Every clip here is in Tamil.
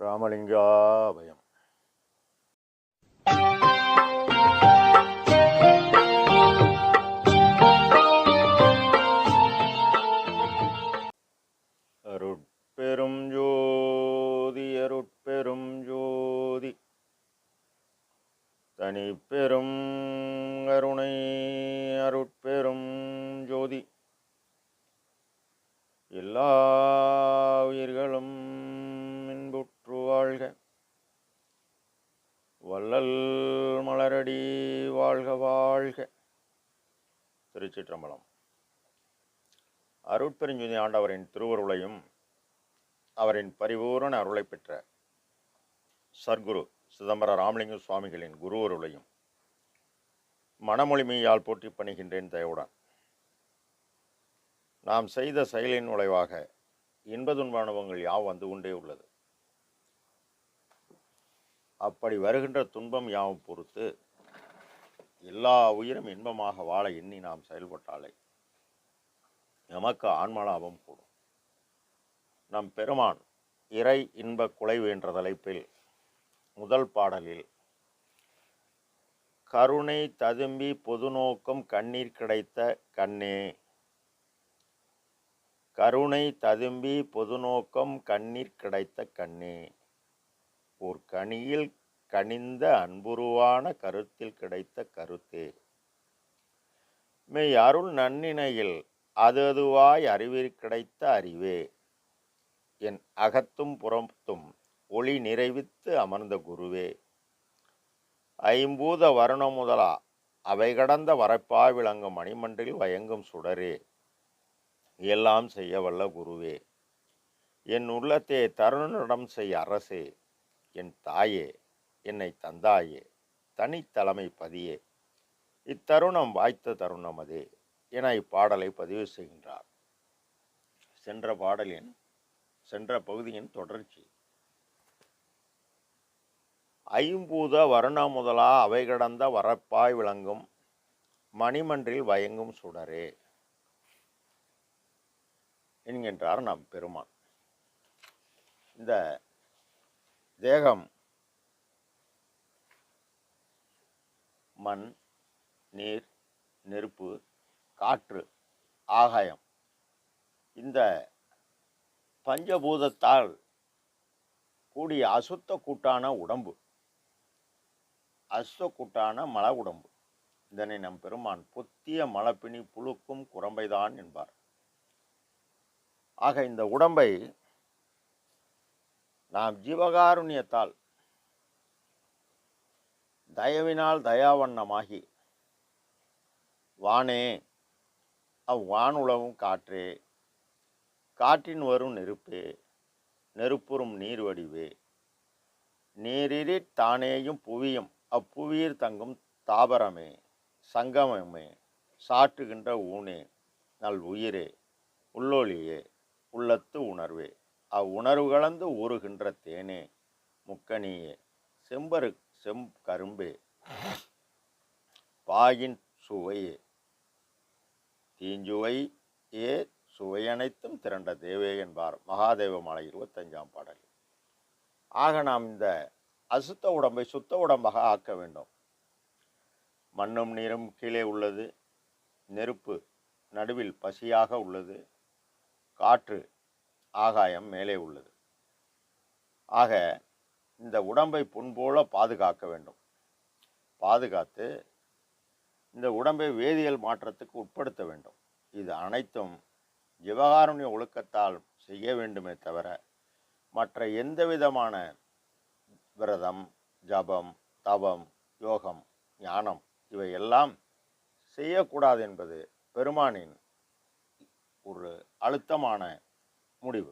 ராமலிங்காபயம். அருட்பெரும் ஜோதி அருட்பெரும் ஜோதி தனிப்பெரும் கருணை அருட்பெரும் ஜோதி எல்லா உயிர்களும் இன்புற்று வாழ்க. வள்ளல் மலரடி வாழ்க வாழ்க. திருச்சிற்றம்பலம். அருட்பெருஞ்சுதி ஆண்டவரின் திருவருளையும் அவரின் பரிபூரண அருளை பெற்ற சர்க்குரு சிதம்பர ராமலிங்க சுவாமிகளின் குருவருளையும் மனமொழிமையால் போற்றி பணிகின்றேன் தயவுடன். நாம் செய்த செயலின் விளைவாக இன்பதுன்ப அனுபவங்கள் யாவும் வந்து கொண்டே உள்ளது. அப்படி வருகின்ற துன்பம் யாவும் பொறுத்து எல்லா உயிரும் இன்பமாக வாழ எண்ணி நாம் செயல்பட்டாலே நமக்கு ஆன்மலாபம் கூடும். நம் பெருமான் இறை இன்ப குலைவு என்ற தலைப்பில் முதல் பாடலில் கருணை ததும்பி பொதுநோக்கம் கண்ணீர் கிடைத்த கண்ணே, கருணை ததும்பி பொதுநோக்கம் கண்ணீர் கிடைத்த கண்ணே, ஓர் கனியில் கனிந்த அன்புருவான கருத்தில் கிடைத்த கருத்தே, மெய் அருள் நன்னினையில் அது அதுவாய் அறிவிற் கிடைத்த அறிவே, என் அகத்தும் புறத்தும் ஒளி நிறைவித்து அமர்ந்த குருவே, ஐம்பூத வருணம் முதலா அவை கடந்த வரப்பாய் விளங்கும் மணிமன்றில் வயங்கும் சுடரே, எல்லாம் செய்ய வல்ல குருவே, என் உள்ளத்தே தருணனிடம் செய் அரசே, என் தாயே என்னை தந்தாயே தனித்தலைமை பதியே, இத்தருணம் வாய்த்த தருணம் அதே என இப்பாடலை பதிவு செய்கின்றார். சென்ற பகுதியின் தொடர்ச்சி. ஐம்பூத வருண முதலா அவை கடந்த வரப்பாய் விளங்கும் மணிமன்றில் வயங்கும் சுடரே என்கின்றார் நம் பெருமான். இந்த தேகம் மண், நீர், நெருப்பு, காற்று, ஆகாயம், இந்த பஞ்சபூதத்தால் கூடிய அசுத்த கூட்டான உடம்பு, அசுத்த கூட்டான மல உடம்பு. இதனை நம் பெருமான் பொத்திய மலப்பினி புழுக்கும் குரம்பைதான் என்பார். ஆக இந்த உடம்பை நாம் ஜீவகாருண்யத்தால் தயவினால் தயாவண்ணமாகி வானே அவ்வானுளவும் காற்றே, காற்றின் வரும் நெருப்பே, நெருப்புறும் நீர் வடிவே, நீரிற் தானேயும் புவியும் அப்புவியிற் தங்கும் தாபரமே, சங்கமமே, சாற்றுகின்ற ஊனே, நல் உயிரே, உள்ளொளியே, உள்ளத்து உணர்வே, அவ்வுணர்வு கலந்து ஊறுகின்ற தேனே, முக்கனியே, செங்கரும்பே, பாயின் சுவையே, தீஞ்சுவை ஏ சுவையனைத்தும் திரண்ட தேவே என்பார் மகாதேவ மாலை 25ஆம் பாடல். ஆக நாம் இந்த அசுத்த உடம்பை சுத்த உடம்பாக ஆக்க வேண்டும். மண்ணும் நீரும் கீழே உள்ளது, நெருப்பு நடுவில் பசியாக உள்ளது, காற்று ஆகாயம் மேலே உள்ளது. ஆக இந்த உடம்பை புண்போல பாதுகாக்க வேண்டும். பாதுகாத்து இந்த உடம்பை வேதியியல் மாற்றத்துக்கு உட்படுத்த வேண்டும். இது அனைத்தும் ஜீவகாருண்ய ஒழுக்கத்தால் செய்ய வேண்டுமே தவிர மற்ற எந்த விதமான விரதம், ஜபம், தவம், யோகம், ஞானம் இவையெல்லாம் செய்யக்கூடாது என்பது பெருமானின் ஒரு அழுத்தமான முடிவு.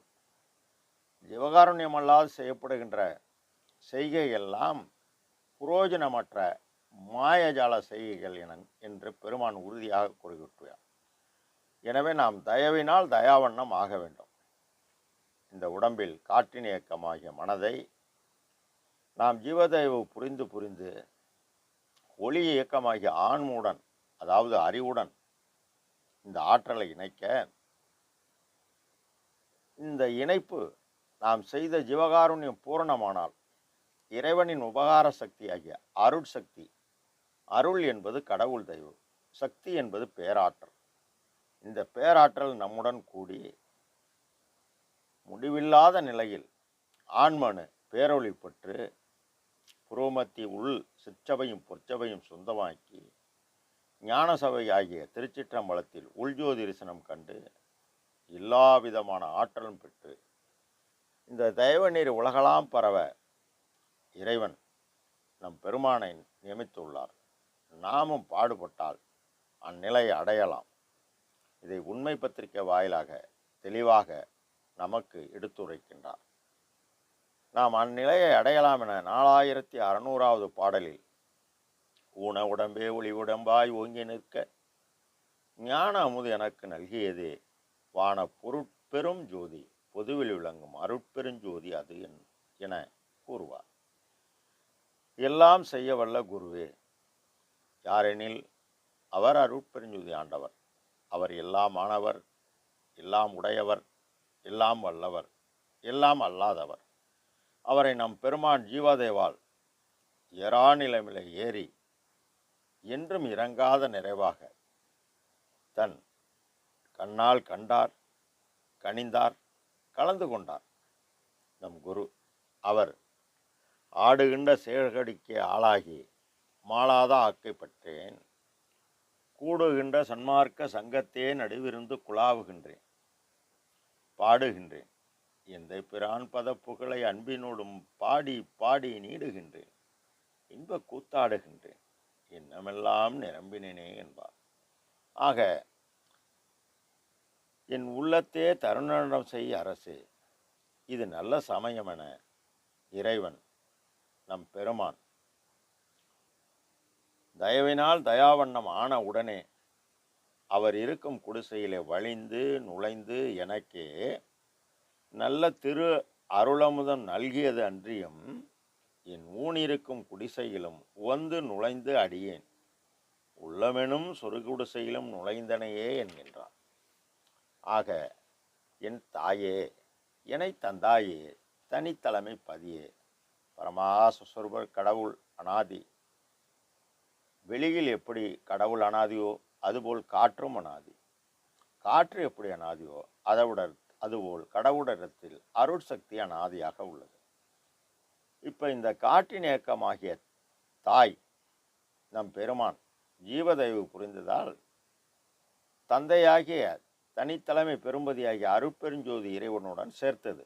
ஜீவகாருண்யமல்லாது செய்யப்படுகின்ற செய்கையெல்லாம் புரோஜனமற்ற மாயஜால செய்கைகள் என்று பெருமான் உறுதியாக கூறிவிட்டார். எனவே நாம் தயவினால் தயாவண்ணம் ஆக வேண்டும். இந்த உடம்பில் காற்றின் இயக்கமாகிய மனதை நாம் ஜீவதயவு புரிந்து ஒளி இயக்கமாகிய ஆன்முடன், அதாவது அறிவுடன் இந்த ஆற்றலை இணைக்க, இந்த இணைப்பு நாம் செய்த ஜீவகாருண்யம் பூரணமானால் இறைவனின் உபகார சக்தி ஆகிய அருள் சக்தி, அருள் என்பது கடவுள் தெய்வம், சக்தி என்பது பேராற்றல். இந்த பேராற்றல் நம்முடன் கூடி முடிவில்லாத நிலையில் ஆண்மனு பேரொளி பெற்று புரோமத்தி உள் சிற்றவையும் பொற்சபையும் சொந்தமாக்கி ஞான சபை ஆகிய திருச்சிற்றம்பலத்தில் உள்ஜோதி தரிசனம் கண்டு எல்லா விதமான ஆற்றலும் பெற்று இந்த தெய்வநீர் உலகலாம் பரவ இறைவன் நம் பெருமானை நியமித்துள்ளார். நாமும் பாடுபட்டால் அந்நிலையை அடையலாம். இதை உண்மை பத்திரிகை வாயிலாக தெளிவாக நமக்கு எடுத்துரைக்கின்றார். நாம் அந்நிலையை அடையலாம் என 4600வது பாடலில் ஊன உடம்பே ஒளி உடம்பாய் ஓங்கி நிற்க ஞான அமுது எனக்கு நல்கியதே வான பொருட்பெரும் ஜோதி பொதுவில் விளங்கும் அருட்பெருஞ்சோதி அது என கூறுவார். எல்லாம் செய்ய வல்ல குருவே யாரெனில் அவர் அருட்பெருஞ்சோதி ஆண்டவர். அவர் எல்லாம் ஆனவர், எல்லாம் உடையவர், எல்லாம் வல்லவர், எல்லாம் அல்லாதவர். அவரை நம் பெருமான் ஜீவாதேவால் ஏறா நிலைமையில ஏறி என்றும் இறங்காத நிறைவாக தன் கண்ணால் கண்டார், கனிந்தார், கலந்து கொண்டார் நம் குரு. அவர் ஆடுகின்ற செயல்கடிக்கு ஆளாகி மாளாத ஆக்கைப்பட்டேன், கூடுகின்ற சன்மார்க்க சங்கத்தே நடுவிருந்து குழாவுகின்றேன், பாடுகின்றேன் எந்த பிரான் பத புகழை அன்பினோடும் பாடி பாடி நீடுகின்றேன், இன்ப கூத்தாடுகின்றேன், எண்ணமெல்லாம் நிரம்பினேனே என்பார். ஆக என் உள்ளத்தே தருணம் செய் அரசே, இது நல்ல சமயம் என இறைவன் நம் பெருமான் தயவினால் தயாவண்ணம் ஆன உடனே அவர் இருக்கும் குடிசையிலே வழிந்து நுழைந்து எனக்கே நல்ல திரு அருளமுதம் நல்கியது அன்றியும் என் ஊனிருக்கும் குடிசையிலும் உவந்து நுழைந்து அடியேன் உள்ளமெனும் சொருகுடிசையிலும் நுழைந்தனையே என்கின்றார். ஆக என் தாயே, எனை தந்தாயே, தனித்தலைமை பதியே, பரமாசுஸ்வரூபர் கடவுள் அனாதி. வெளியில் எப்படி கடவுள் அனாதியோ அதுபோல் காற்றும் அனாதி. காற்று எப்படி அனாதியோ அதுபோல் கடவுளிடத்தில் அருட்சக்தி அனாதியாக உள்ளது. இப்போ இந்த காற்றின் இயக்கமாகிய தாய் நம் பெருமான் ஜீவதயவு புரிந்ததால் தந்தையாகிய தனித்தலைமை பெரும்பதியாகிய அருட்பெருஞ்சோதி இறைவனுடன் சேர்த்தது.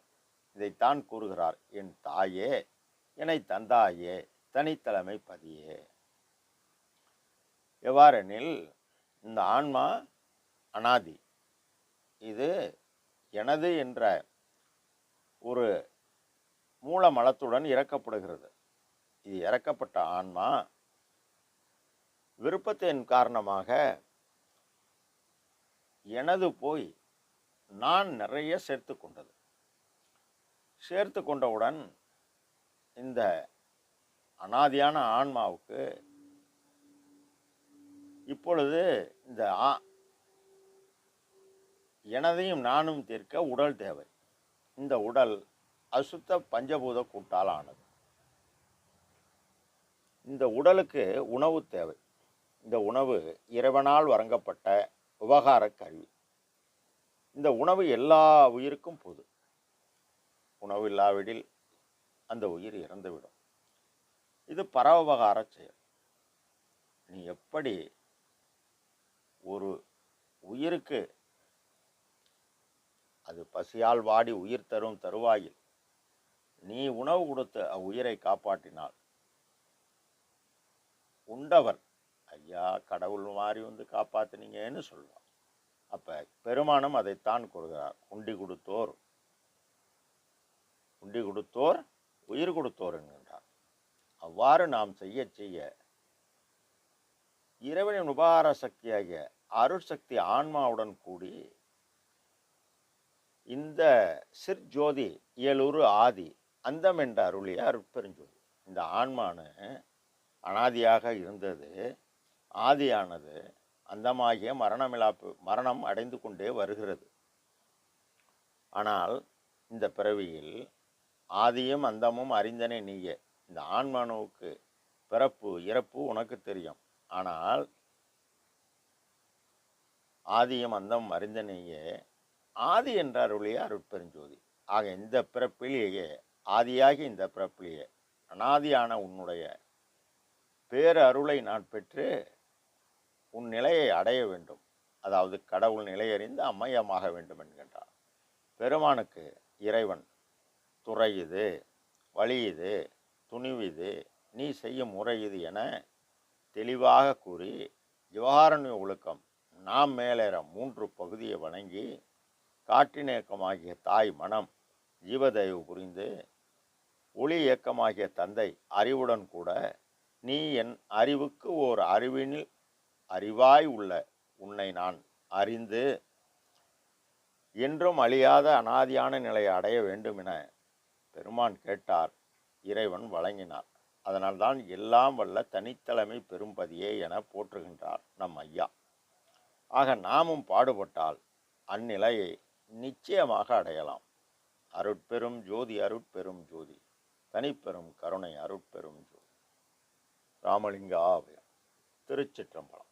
இதைத்தான் கூறுகிறார், என் தாயே, என்னை தந்தாயே, தனித்தலைமை பதியே. எவ்வாறெனில் இந்த ஆன்மா அனாதி, இது எனது என்ற ஒரு மூலமலத்துடன் இறக்கப்படுகிறது. இது இறக்கப்பட்ட ஆன்மா விருப்பத்தின் காரணமாக எனது போய் நான் நிறைய சேர்த்து கொண்டது. சேர்த்து கொண்டவுடன் இந்த அனாதியான ஆன்மாவுக்கு இப்பொழுது இந்த எனதையும் நானும் தீர்க்க உடல் தேவை. இந்த உடல் அசுத்த பஞ்சபூத கூட்டால் ஆனது. இந்த உடலுக்கு உணவு தேவை. இந்த உணவு இறைவனால் வழங்கப்பட்ட உபகார கருவி. இந்த உணவு எல்லா உயிருக்கும் பொது. உணவு இல்லாவிடில் அந்த உயிர் இறந்துவிடும். இது பரோபகார செயல். நீ எப்படி ஒரு உயிருக்கு அது பசியால் வாடி உயிர் தரும் தருவாயில் நீ உணவு கொடுத்து உயிரை காப்பாற்றினால் உண்டவர் ஐயா கடவுள் மாதிரி வந்து காப்பாற்றினீங்கன்னு சொல்லுவார். அப்போ பெருமானம் அதைத்தான் கூறுகிறார், உண்டி கொடுத்தோர் உயிர் கொடுத்தோர் என்கின்றார். அவ்வாறு நாம் செய்ய செய்ய இறைவனின் உபகார சக்தியாகிய அருட்சக்தி ஆன்மாவுடன் கூடி இந்த சிற்ஜோதி இயலுரு ஆதி அந்தம் என்ற அருளிய அருட்பெருஞ்சோதி. இந்த ஆன்மானு அனாதியாக இருந்தது, ஆதியானது அந்தமாகிய மரணம் அடைந்து கொண்டே வருகிறது. ஆனால் இந்த பிறவியில் ஆதியும் அந்தமும் அறிந்தனே நீயே. இந்த ஆன்மானுவுக்கு பிறப்பு இறப்பு உனக்கு தெரியும். ஆனால் ஆதியும் அந்தமும் அறிந்தனையே ஆதி என்றார் ஒழிய அருட்பெருஞ்சோதி. ஆக இந்த பிறப்பிலேயே ஆதியாகி இந்த பிறப்பிலேயே அனாதியான உன்னுடைய பேரு அருளை நான் பெற்று உன் நிலையை அடைய வேண்டும். அதாவது கடவுள் நிலையறிந்து அம்மையமாக வேண்டும் என்கின்றார். பெருமானுக்கு இறைவன் துறை இது, வழி இது, துணிவு இது, நீ செய்யும் முறை இது என தெளிவாக கூறி ஜீவாரண்ய ஒழுக்கம் நாம் மேலேற 3 பகுதியை வணங்கி காற்றினேக்கமாகிய தாய் மனம் ஜீவதயவு புரிந்து ஒளி இயக்கமாகிய தந்தை அறிவுடன் கூட நீ என் அறிவுக்கு ஓர் அறிவினில் அறிவாய் உள்ள உன்னை நான் அறிந்து என்றும் அழியாத அனாதியான நிலையை அடைய வேண்டும் என பெருமான் கேட்டார். இறைவன் வழங்கினார். அதனால்தான் எல்லாம் வல்ல தனித்தலைமை பெரும்பதியே என போற்றுகின்றார் நம் ஐயா. ஆக நாமும் பாடுபட்டால் அந்நிலையை நிச்சயமாக அடையலாம். அருட்பெரும் ஜோதி அருட்பெரும் ஜோதி தனிப்பெரும் கருணை அருட்பெரும் ஜோதி. ராமலிங்க ஆலயம், திருச்சிற்றம்பலம்.